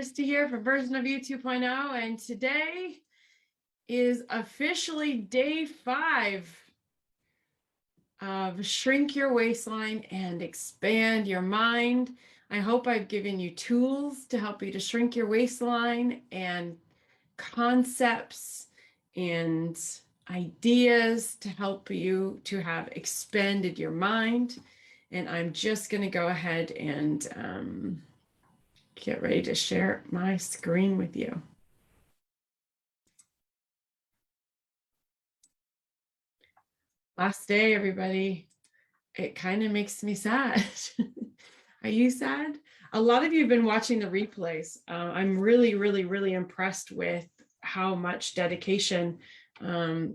Christy here for Version of You 2.0, and today is officially day 5 of Shrink Your Waistline and Expand Your Mind. I hope I've given you tools to help you to shrink your waistline and concepts and ideas to help you to have expanded your mind. And I'm just going to go ahead and get ready to share my screen with you. Last day, everybody. It kind of makes me sad. Are you sad? A lot of you have been watching the replays. I'm really impressed with how much dedication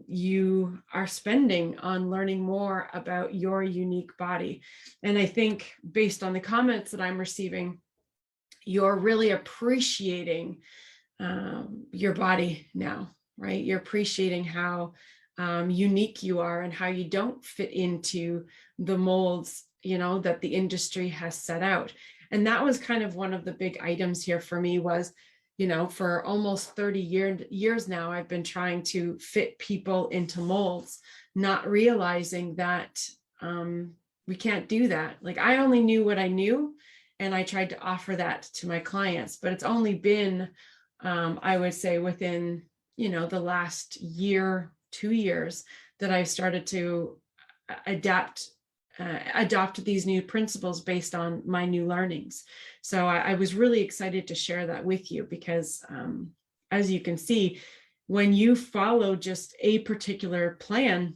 you are spending on learning more about your unique body. And I think based on the comments that I'm receiving, you're really appreciating your body now, right? You're appreciating how unique you are and how you don't fit into the molds, you know, that the industry has set out. And that was kind of one of the big items here for me was, you know, for almost 30 years now, I've been trying to fit people into molds, not realizing that we can't do that. Like I only knew what I knew, and I tried to offer that to my clients, but it's only been, I would say within, you know, the last year, 2 years that I've started to adopt these new principles based on my new learnings. So I was really excited to share that with you because as you can see, when you follow just a particular plan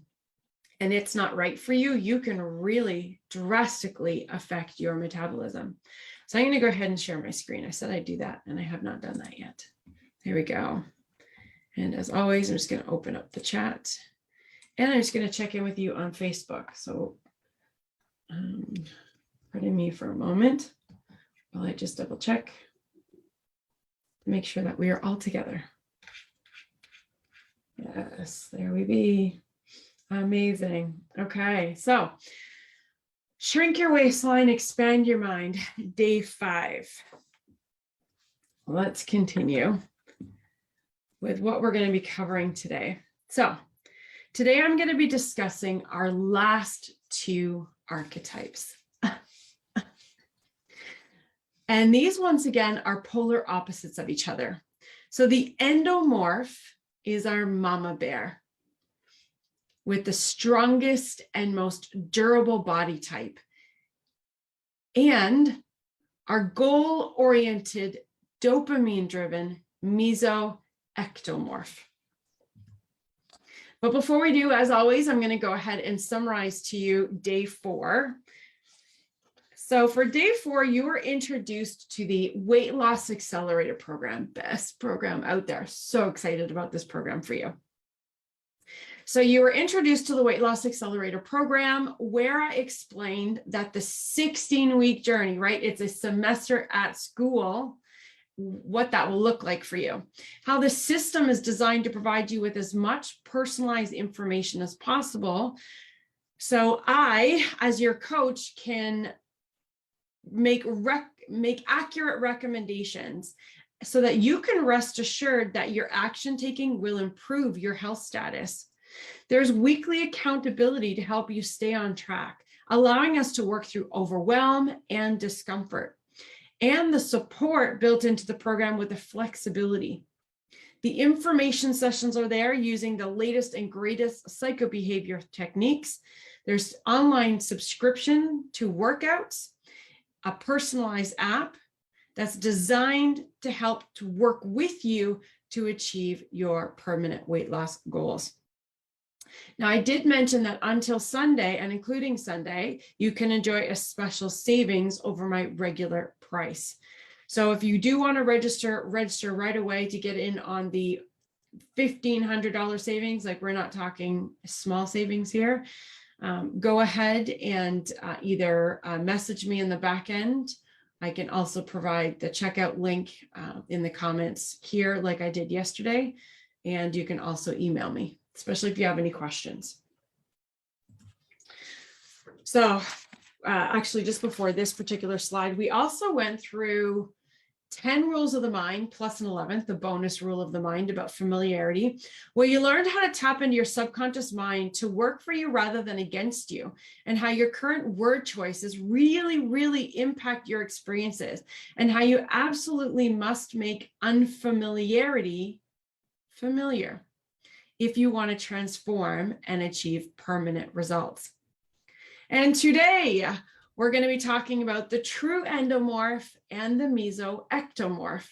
and it's not right for you, you can really drastically affect your metabolism. So I'm going to go ahead and share my screen. I said I'd do that, and I have not done that yet. There we go. And as always, I'm just going to open up the chat, and I'm just going to check in with you on Facebook. So pardon me for a moment while I just double check to make sure that we are all together. Yes, there we be. Amazing. Okay, so shrink your waistline, expand your mind, day 5. Let's continue with what we're going to be covering today. So today I'm going to be discussing our last 2 archetypes. And these, once again, are polar opposites of each other. So the endomorph is our mama bear, with the strongest and most durable body type, and our goal-oriented, dopamine-driven meso-ectomorph. But before we do, as always, I'm going to go ahead and summarize to you day 4. So for day 4, you were introduced to the Weight Loss Accelerator program, best program out there. So excited about this program for you. So you were introduced to the Weight Loss Accelerator program, where I explained that the 16-week journey, right? It's a semester at school, what that will look like for you. How the system is designed to provide you with as much personalized information as possible. So I, as your coach, can make accurate recommendations so that you can rest assured that your action taking will improve your health status. There's weekly accountability to help you stay on track, allowing us to work through overwhelm and discomfort, and the support built into the program with the flexibility. The information sessions are there using the latest and greatest psychobehavior techniques. There's online subscription to workouts, a personalized app that's designed to help to work with you to achieve your permanent weight loss goals. Now, I did mention that until Sunday, and including Sunday, you can enjoy a special savings over my regular price. So if you do want to register right away to get in on the $1,500 savings, like we're not talking small savings here, go ahead and either message me in the back end. I can also provide the checkout link in the comments here like I did yesterday, and you can also email me, especially if you have any questions. So actually, just before this particular slide, we also went through 10 rules of the mind plus an 11th, the bonus rule of the mind about familiarity, where you learned how to tap into your subconscious mind to work for you rather than against you, and how your current word choices really impact your experiences, and how you absolutely must make unfamiliarity familiar if you want to transform and achieve permanent results. And today, we're going to be talking about the true endomorph and the meso-ectomorph,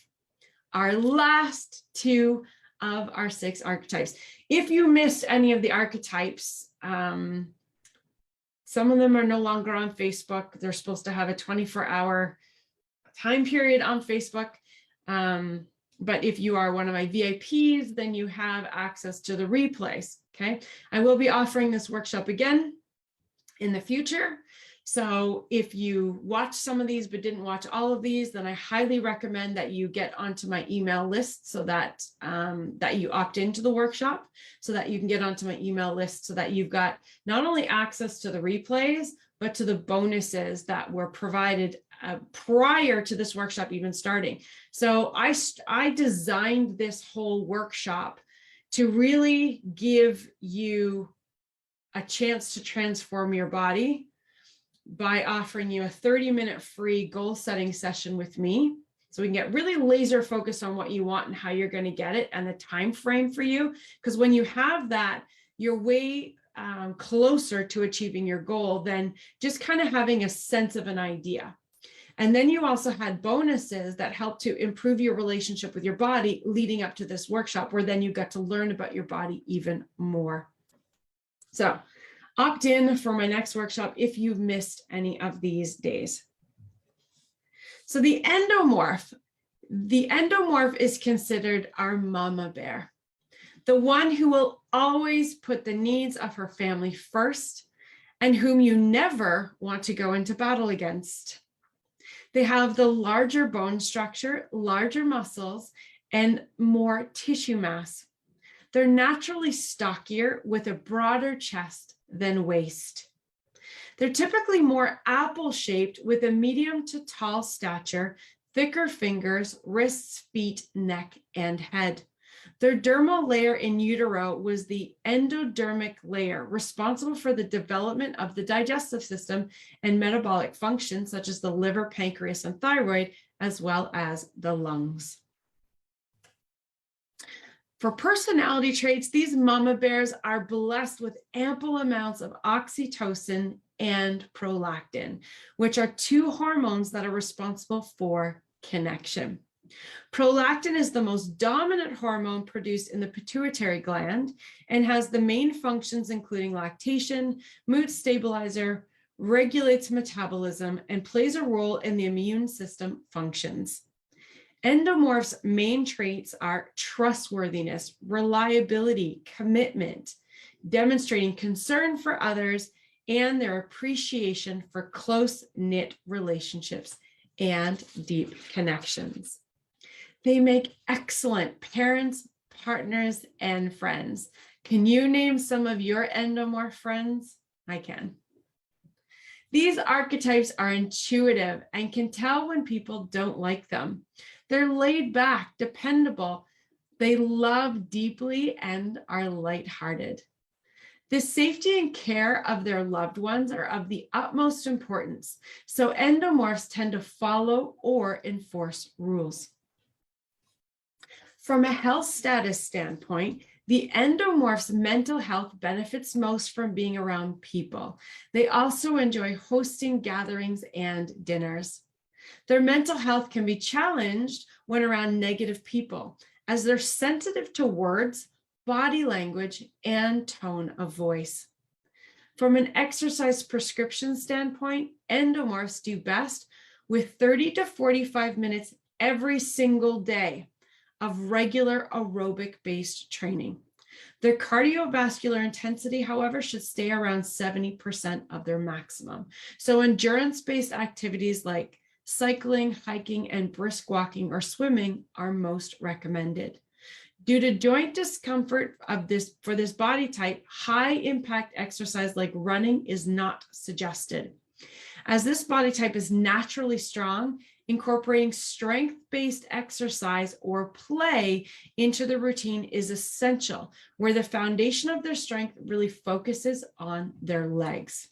our last two of our 6 archetypes. If you missed any of the archetypes, some of them are no longer on Facebook. They're supposed to have a 24-hour time period on Facebook. But if you are one of my VIPs, then you have access to the replays, okay? I will be offering this workshop again in the future. So if you watched some of these but didn't watch all of these, then I highly recommend that you get onto my email list so that that you opt into the workshop, so that you can get onto my email list, so that you've got not only access to the replays, but to the bonuses that were provided prior to this workshop even starting. So I designed this whole workshop to really give you a chance to transform your body by offering you a 30-minute free goal setting session with me, so we can get really laser focused on what you want and how you're going to get it and the time frame for you. Because when you have that, you're way closer to achieving your goal than just kind of having a sense of an idea. And then you also had bonuses that help to improve your relationship with your body leading up to this workshop, where then you got to learn about your body even more. So opt in for my next workshop if you've missed any of these days. So the endomorph is considered our mama bear, the one who will always put the needs of her family first and whom you never want to go into battle against. They have the larger bone structure, larger muscles, and more tissue mass. They're naturally stockier with a broader chest than waist. They're typically more apple-shaped with a medium to tall stature, thicker fingers, wrists, feet, neck, and head. Their dermal layer in utero was the endodermic layer, responsible for the development of the digestive system and metabolic functions such as the liver, pancreas, and thyroid, as well as the lungs. For personality traits, these mama bears are blessed with ample amounts of oxytocin and prolactin, which are 2 hormones that are responsible for connection. Prolactin is the most dominant hormone produced in the pituitary gland and has the main functions including lactation, mood stabilizer, regulates metabolism, and plays a role in the immune system functions. Endomorph's main traits are trustworthiness, reliability, commitment, demonstrating concern for others, and their appreciation for close-knit relationships and deep connections. They make excellent parents, partners, and friends. Can you name some of your endomorph friends? I can. These archetypes are intuitive and can tell when people don't like them. They're laid back, dependable. They love deeply and are lighthearted. The safety and care of their loved ones are of the utmost importance, so endomorphs tend to follow or enforce rules. From a health status standpoint, the endomorph's mental health benefits most from being around people. They also enjoy hosting gatherings and dinners. Their mental health can be challenged when around negative people, as they're sensitive to words, body language, and tone of voice. From an exercise prescription standpoint, endomorphs do best with 30 to 45 minutes every single day of regular aerobic-based training. Their cardiovascular intensity, however, should stay around 70% of their maximum. So endurance-based activities like cycling, hiking, and brisk walking or swimming are most recommended. Due to joint discomfort for this body type, high impact exercise like running is not suggested. As this body type is naturally strong, Incorporating strength-based exercise or play into the routine is essential, where the foundation of their strength really focuses on their legs.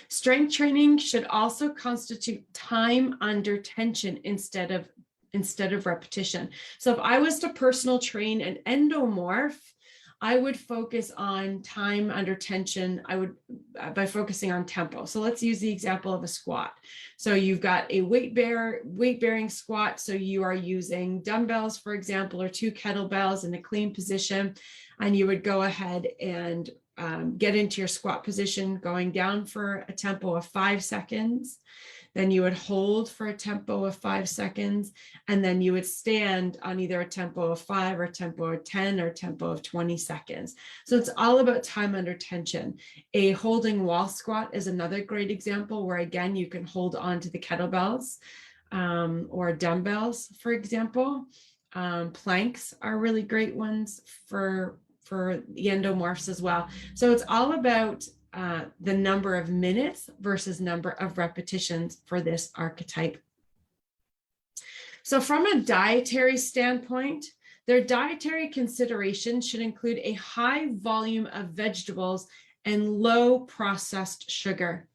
Strength training should also constitute time under tension instead of repetition. So if I was to personal train an endomorph, I would focus on time under tension. I would by focusing on tempo. So let's use the example of a squat. So you've got a weight bearing squat. So you are using dumbbells, for example, or 2 kettlebells in a clean position, and you would go ahead and get into your squat position, going down for a tempo of 5 seconds. Then you would hold for a tempo of 5 seconds, and then you would stand on either a tempo of 5 or a tempo of 10 or a tempo of 20 seconds. So it's all about time under tension. A holding wall squat is another great example where, again, you can hold on to the kettlebells or dumbbells, for example. Planks are really great ones for the endomorphs as well. So it's all about the number of minutes versus number of repetitions for this archetype. So from a dietary standpoint, their dietary considerations should include a high volume of vegetables and low processed sugar.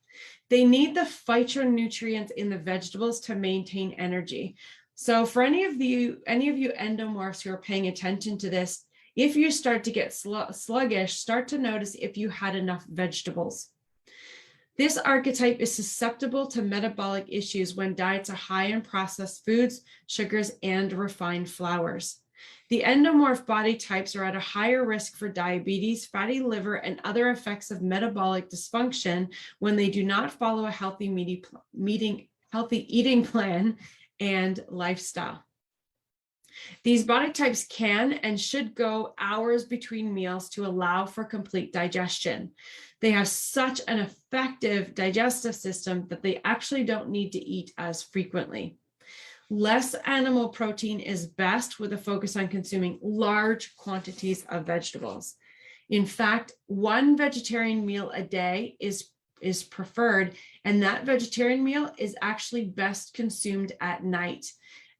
They need the phytonutrients in the vegetables to maintain energy. So for any of you endomorphs who are paying attention to this, if you start to get sluggish, start to notice if you had enough vegetables. This archetype is susceptible to metabolic issues when diets are high in processed foods, sugars, and refined flours. The endomorph body types are at a higher risk for diabetes, fatty liver, and other effects of metabolic dysfunction when they do not follow a healthy eating plan and lifestyle. These body types can and should go hours between meals to allow for complete digestion. They have such an effective digestive system that they actually don't need to eat as frequently. Less animal protein is best, with a focus on consuming large quantities of vegetables. In fact, 1 vegetarian meal a day is preferred, and that vegetarian meal is actually best consumed at night,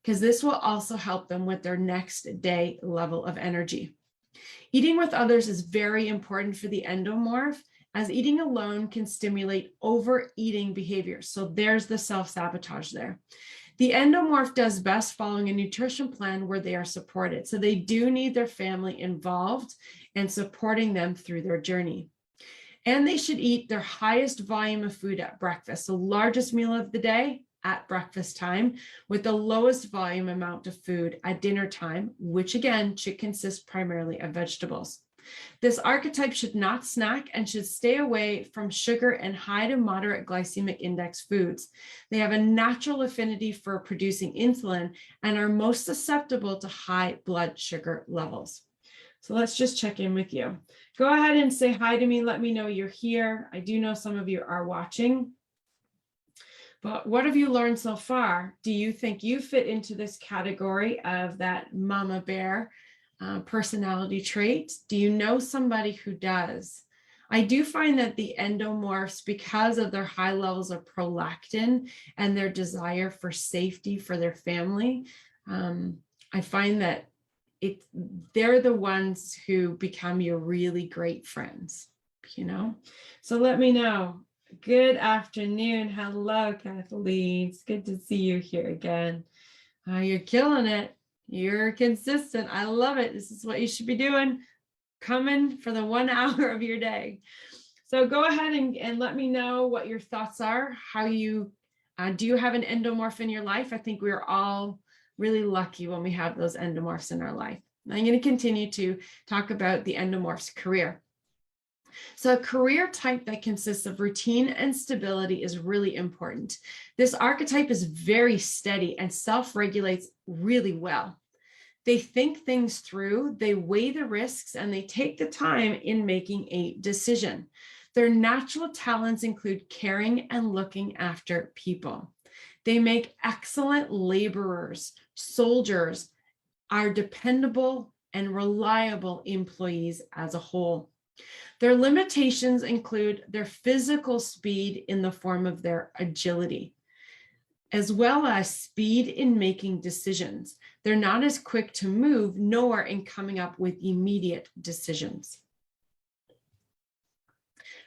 because this will also help them with their next day level of energy. Eating with others is very important for the endomorph, as eating alone can stimulate overeating behavior. So there's the self-sabotage there. The endomorph does best following a nutrition plan where they are supported. So they do need their family involved and supporting them through their journey. And they should eat their highest volume of food at breakfast, the largest meal of the day at breakfast time, with the lowest volume amount of food at dinner time, which again should consist primarily of vegetables. This archetype should not snack and should stay away from sugar and high to moderate glycemic index foods. They have a natural affinity for producing insulin and are most susceptible to high blood sugar levels. So let's just check in with you. Go ahead and say hi to me. Let me know you're here. I do know some of you are watching. But what have you learned so far? Do you think you fit into this category of that mama bear personality trait? Do you know somebody who does? I do find that the endomorphs, because of their high levels of prolactin and their desire for safety for their family, I find that they're the ones who become your really great friends, you know? So let me know. Good afternoon. Hello, Kathleen. It's good to see you here again. You're killing it. You're consistent. I love it. This is what you should be doing. Coming for the 1 hour of your day. So go ahead and let me know what your thoughts are. How you do you have an endomorph in your life? I think we're all really lucky when we have those endomorphs in our life. I'm going to continue to talk about the endomorph's career. So a career type that consists of routine and stability is really important. This archetype is very steady and self-regulates really well. They think things through, they weigh the risks, and they take the time in making a decision. Their natural talents include caring and looking after people. They make excellent laborers, soldiers, are dependable and reliable employees as a whole. Their limitations include their physical speed in the form of their agility. as well as speed in making decisions. They're not as quick to move, nor in coming up with immediate decisions.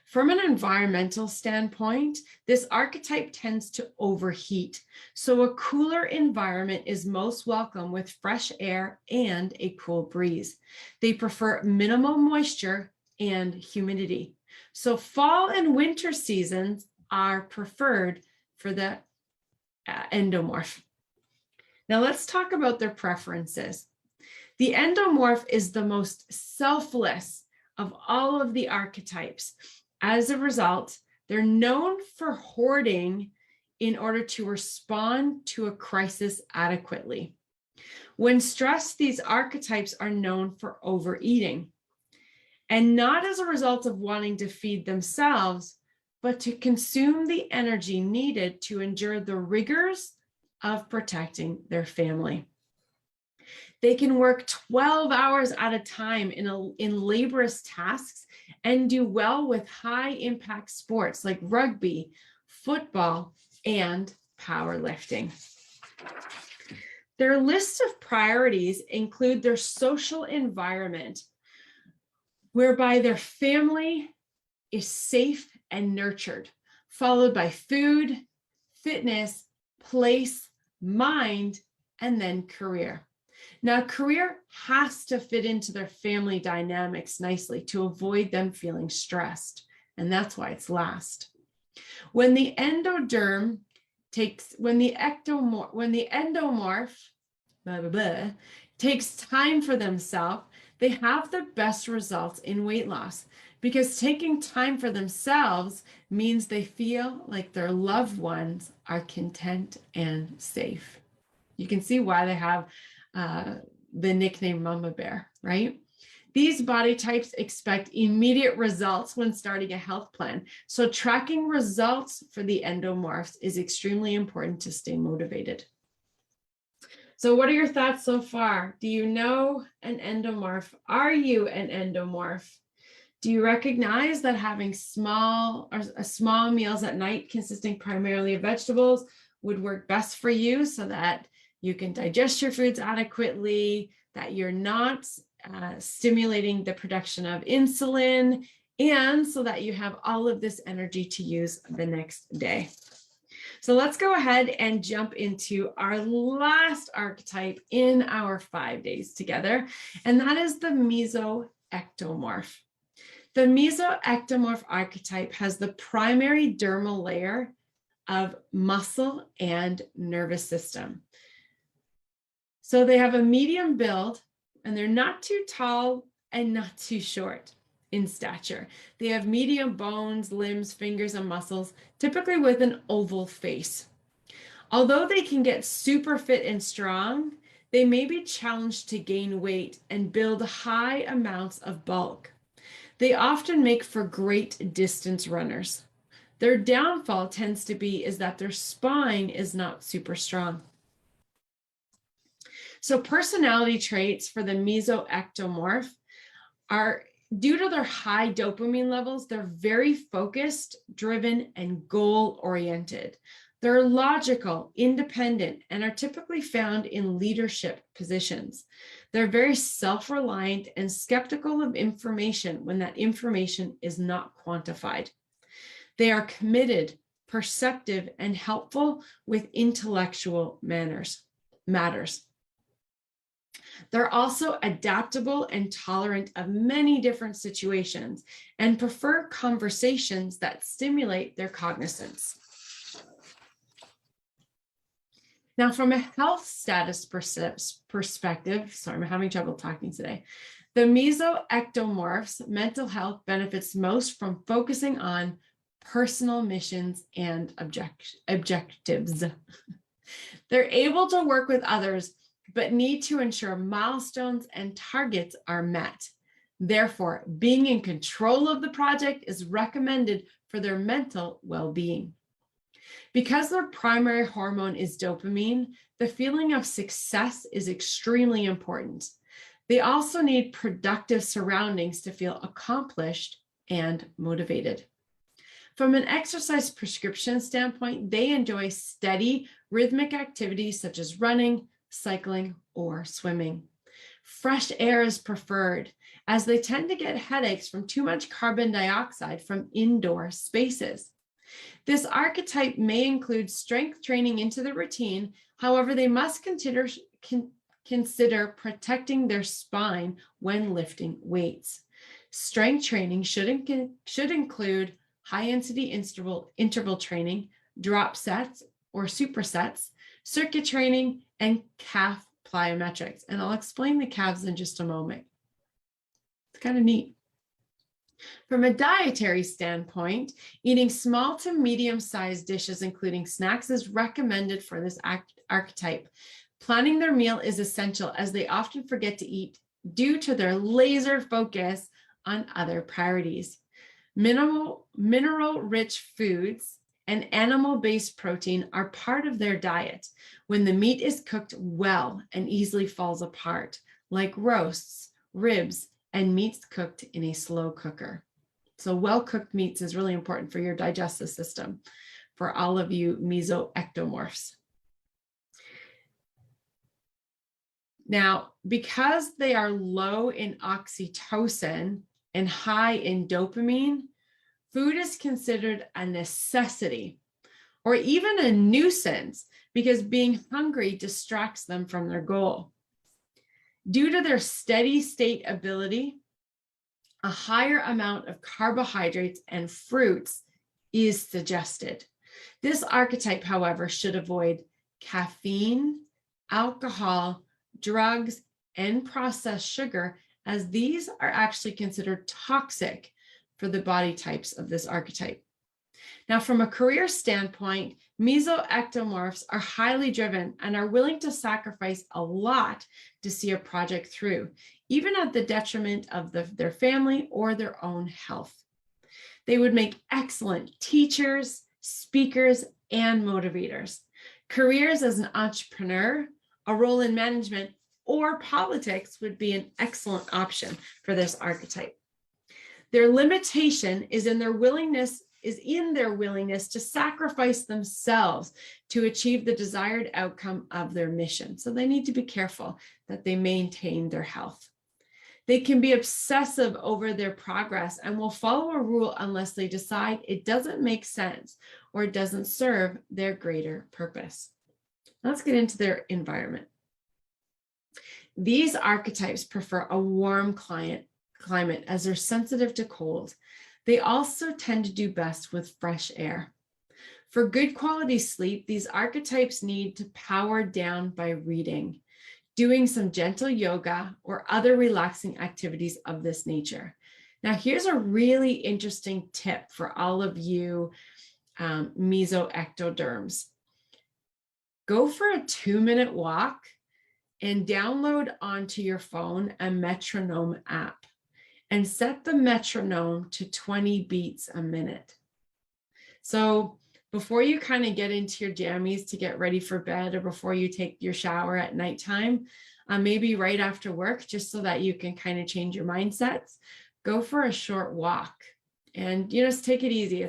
From an environmental standpoint, this archetype tends to overheat. So a cooler environment is most welcome with fresh air and a cool breeze. They prefer minimal moisture and humidity. So fall and winter seasons are preferred for the endomorph. Now let's talk about their preferences. The endomorph is the most selfless of all of the archetypes. As a result, they're known for hoarding in order to respond to a crisis adequately. When stressed, these archetypes are known for overeating, and not as a result of wanting to feed themselves, but to consume the energy needed to endure the rigors of protecting their family. They can work 12 hours at a time in laborious tasks and do well with high impact sports like rugby, football, and powerlifting. Their list of priorities include their social environment, whereby their family is safe and nurtured, followed by food, fitness, place, mind, and then career. Now, career has to fit into their family dynamics nicely to avoid them feeling stressed, and that's why it's last. When the endomorph takes time for themselves, they have the best results in weight loss, because taking time for themselves means they feel like their loved ones are content and safe. You can see why they have the nickname Mama Bear, right? These body types expect immediate results when starting a health plan. So tracking results for the endomorphs is extremely important to stay motivated. So what are your thoughts so far? Do you know an endomorph? Are you an endomorph? Do you recognize that having small meals at night consisting primarily of vegetables would work best for you so that you can digest your foods adequately, that you're not stimulating the production of insulin, and so that you have all of this energy to use the next day? So let's go ahead and jump into our last archetype in our 5 days together, and that is the mesoectomorph. The mesoectomorph archetype has the primary dermal layer of muscle and nervous system. So they have a medium build, and they're not too tall and not too short in stature. They have medium bones, limbs, fingers, and muscles, typically with an oval face. Although they can get super fit and strong, they may be challenged to gain weight and build high amounts of bulk. They often make for great distance runners. Their downfall tends to be is that their spine is not super strong. So personality traits for the mesoectomorph are, due to their high dopamine levels, they're very focused, driven, and goal-oriented. They're logical, independent, and are typically found in leadership positions. They're very self-reliant and skeptical of information when that information is not quantified. They are committed, perceptive, and helpful with intellectual matters. They're also adaptable and tolerant of many different situations and prefer conversations that stimulate their cognizance. Now, from a health status perspective, sorry, I'm having trouble talking today. The mesoectomorph's mental health benefits most from focusing on personal missions and objectives. They're able to work with others, but need to ensure milestones and targets are met. Therefore, being in control of the project is recommended for their mental well-being. Because their primary hormone is dopamine, the feeling of success is extremely important. They also need productive surroundings to feel accomplished and motivated. From an exercise prescription standpoint, they enjoy steady, rhythmic activities such as running, cycling, or swimming. Fresh air is preferred as they tend to get headaches from too much carbon dioxide from indoor spaces. This archetype may include strength training into the routine. However, they must consider protecting their spine when lifting weights. Strength training should include high-intensity interval training, drop sets or supersets, circuit training, and calf plyometrics. And I'll explain the calves in just a moment. It's kind of neat. From a dietary standpoint, eating small to medium-sized dishes, including snacks, is recommended for this archetype. Planning their meal is essential as they often forget to eat due to their laser focus on other priorities. Mineral-rich foods and animal-based protein are part of their diet when the meat is cooked well and easily falls apart, like roasts, ribs, and meats cooked in a slow cooker. So well-cooked meats is really important for your digestive system for all of you mesoectomorphs. Now, because they are low in oxytocin and high in dopamine, food is considered a necessity or even a nuisance because being hungry distracts them from their goal. Due to their steady state ability, a higher amount of carbohydrates and fruits is suggested. This archetype, however, should avoid caffeine, alcohol, drugs, and processed sugar, as these are actually considered toxic for the body types of this archetype. Now, from a career standpoint, mesoectomorphs are highly driven and are willing to sacrifice a lot to see a project through, even at the detriment of their family or their own health. They would make excellent teachers, speakers, and motivators. Careers as an entrepreneur, a role in management, or politics would be an excellent option for this archetype. Their limitation is in their willingness to sacrifice themselves to achieve the desired outcome of their mission. So they need to be careful that they maintain their health. They can be obsessive over their progress and will follow a rule unless they decide it doesn't make sense or doesn't serve their greater purpose. Let's get into their environment. These archetypes prefer a warm climate as they're sensitive to cold. They also tend to do best with fresh air. For good quality sleep, these archetypes need to power down by reading, doing some gentle yoga, or other relaxing activities of this nature. Now, here's a really interesting tip for all of you mesoectoderms. Go for a 2-minute walk and download onto your phone a metronome app and set the metronome to 20 beats a minute. So before you kind of get into your jammies to get ready for bed or before you take your shower at nighttime, maybe right after work, just so that you can kind of change your mindsets, go for a short walk and just take it easy.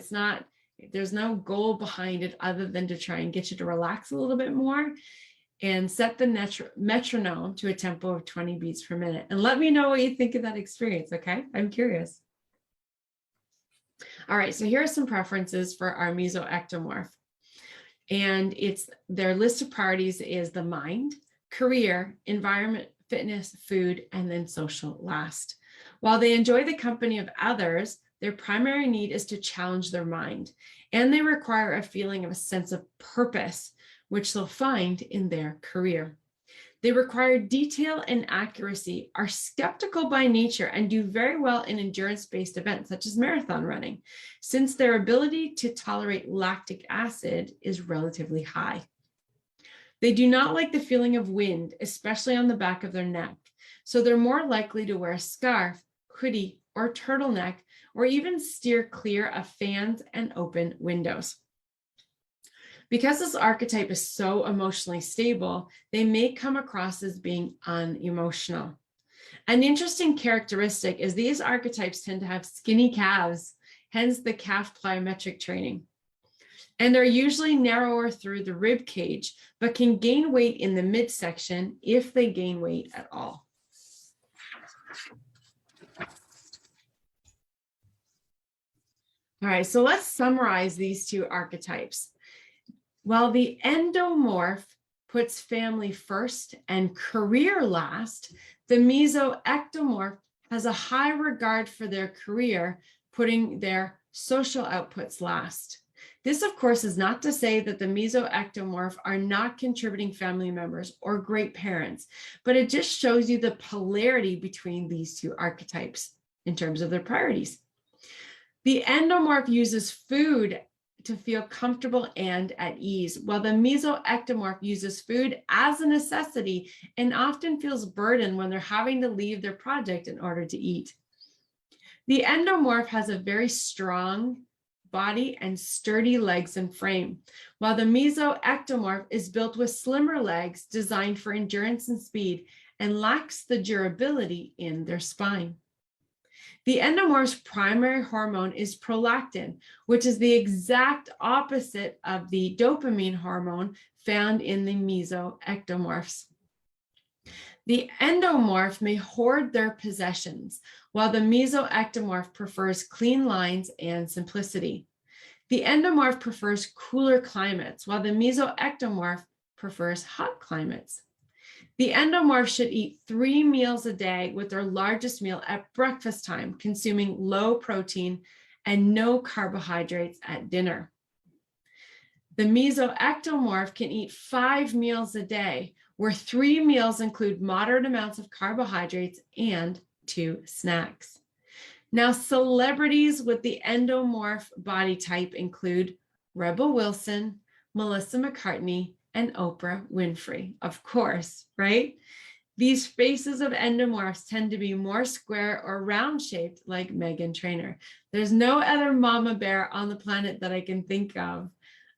There's no goal behind it other than to try and get you to relax a little bit more, and set the metronome to a tempo of 20 beats per minute. And let me know what you think of that experience, okay? I'm curious. All right, so here are some preferences for our mesoectomorph. And their list of priorities is the mind, career, environment, fitness, food, and then social last. While they enjoy the company of others, their primary need is to challenge their mind, and they require a feeling of a sense of purpose, which they'll find in their career. They require detail and accuracy, are skeptical by nature, and do very well in endurance-based events such as marathon running, since their ability to tolerate lactic acid is relatively high. They do not like the feeling of wind, especially on the back of their neck, so they're more likely to wear a scarf, hoodie, or turtleneck, or even steer clear of fans and open windows. Because this archetype is so emotionally stable, they may come across as being unemotional. An interesting characteristic is these archetypes tend to have skinny calves, hence the calf plyometric training. And they're usually narrower through the rib cage, but can gain weight in the midsection if they gain weight at all. All right, so let's summarize these two archetypes. While the endomorph puts family first and career last, the mesoectomorph has a high regard for their career, putting their social outputs last. This, of course, is not to say that the mesoectomorph are not contributing family members or great parents, but it just shows you the polarity between these two archetypes in terms of their priorities. The endomorph uses food to feel comfortable and at ease, while the mesoectomorph uses food as a necessity and often feels burdened when they're having to leave their project in order to eat. The endomorph has a very strong body and sturdy legs and frame, while the mesoectomorph is built with slimmer legs designed for endurance and speed and lacks the durability in their spine. The endomorph's primary hormone is prolactin, which is the exact opposite of the dopamine hormone found in the mesoectomorphs. The endomorph may hoard their possessions, while the mesoectomorph prefers clean lines and simplicity. The endomorph prefers cooler climates, while the mesoectomorph prefers hot climates. The endomorph should eat 3 meals a day, with their largest meal at breakfast time, consuming low protein and no carbohydrates at dinner. The mesoectomorph can eat 5 meals a day, where 3 meals include moderate amounts of carbohydrates and 2 snacks. Now, celebrities with the endomorph body type include Rebel Wilson, Melissa McCartney, and Oprah Winfrey, of course, right? These faces of endomorphs tend to be more square or round shaped, like Meghan Trainor. There's no other mama bear on the planet that I can think of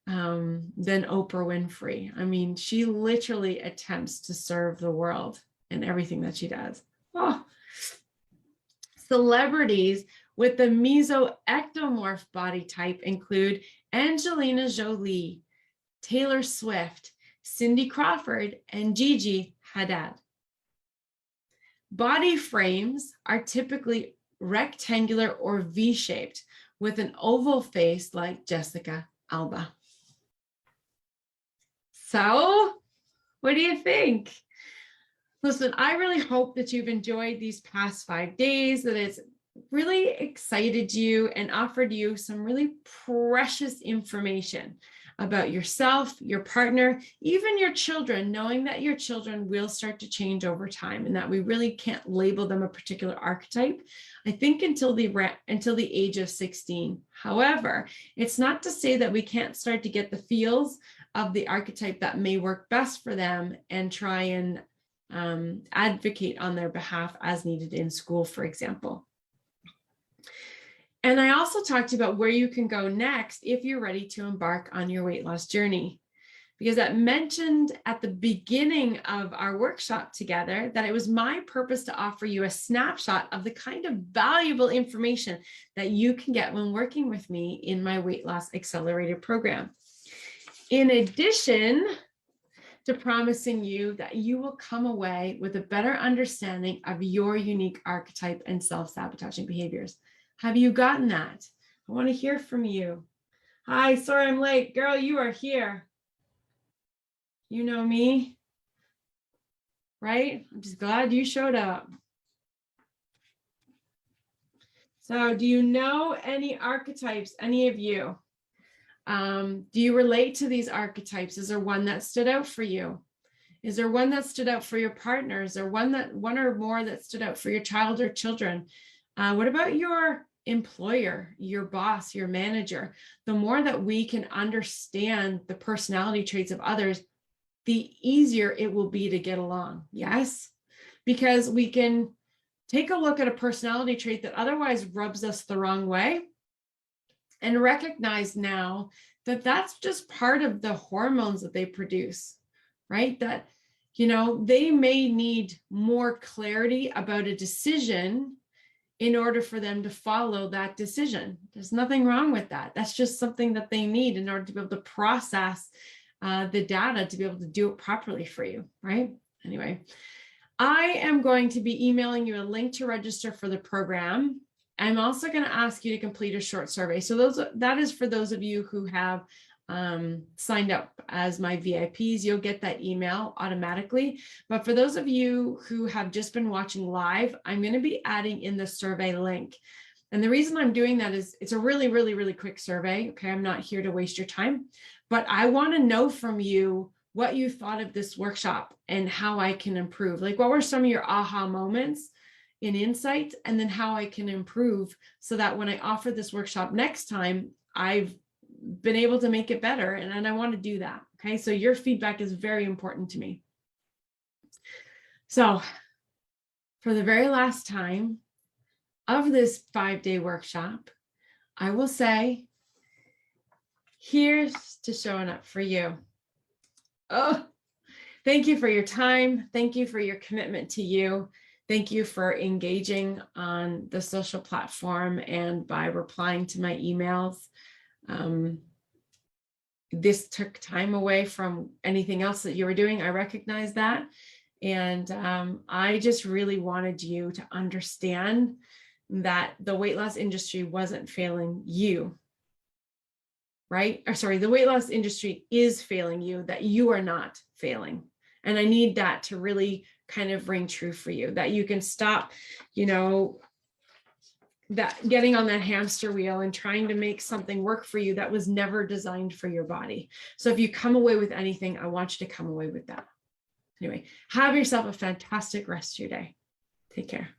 than Oprah Winfrey. I mean, she literally attempts to serve the world in everything that she does. Oh. Celebrities with the mesoectomorph body type include Angelina Jolie, Taylor Swift, Cindy Crawford, and Gigi Hadid. Body frames are typically rectangular or V-shaped with an oval face like Jessica Alba. So, what do you think? Listen, I really hope that you've enjoyed these past 5 days, that it's really excited you and offered you some really precious information about yourself, your partner, even your children, knowing that your children will start to change over time and that we really can't label them a particular archetype, I think, until the age of 16. However, it's not to say that we can't start to get the feels of the archetype that may work best for them and try and advocate on their behalf as needed in school, for example. And I also talked about where you can go next if you're ready to embark on your weight loss journey. Because I mentioned at the beginning of our workshop together that it was my purpose to offer you a snapshot of the kind of valuable information that you can get when working with me in my Weight Loss Accelerator program. In addition to promising you that you will come away with a better understanding of your unique archetype and self-sabotaging behaviors. Have you gotten that? I want to hear from you. Hi, sorry I'm late. Girl, you are here. You know me, right? I'm just glad you showed up. So do you know any archetypes, any of you? Do you relate to these archetypes? Is there one that stood out for you? Is there one that stood out for your partner? Is there one or more that stood out for your child or children? What about your employer, your boss, your manager? The more that we can understand the personality traits of others, the easier it will be to get along. Yes, because we can take a look at a personality trait that otherwise rubs us the wrong way and recognize now that that's just part of the hormones that they produce, right? That, you know, they may need more clarity about a decision in order for them to follow that decision. There's nothing wrong with that. That's just something that they need in order to be able to process the data to be able to do it properly for you, right? Anyway, I am going to be emailing you a link to register for the program. I'm also going to ask you to complete a short survey. So that is for those of you who have signed up as my VIPs. You'll get that email automatically. But for those of you who have just been watching live, I'm going to be adding in the survey link. And the reason I'm doing that is it's a really, really, really quick survey. Okay, I'm not here to waste your time, but I want to know from you what you thought of this workshop and how I can improve. Like, what were some of your aha moments and insights, and then how I can improve so that when I offer this workshop next time, I've been able to make it better. And I want to do that. Okay, so your feedback is very important to me. So for the very last time of this 5-day workshop, I will say, here's to showing up for you. Oh, thank you for your time. Thank you for your commitment to you. Thank you for engaging on the social platform and by replying to my emails. This took time away from anything else that you were doing. I recognize that. And I just really wanted you to understand that the weight loss industry wasn't failing you, right? Or sorry, the weight loss industry is failing you, that you are not failing. And I need that to really kind of ring true for you, that you can stop, that getting on that hamster wheel and trying to make something work for you that was never designed for your body. So if you come away with anything, I want you to come away with that. Anyway, have yourself a fantastic rest of your day. Take care.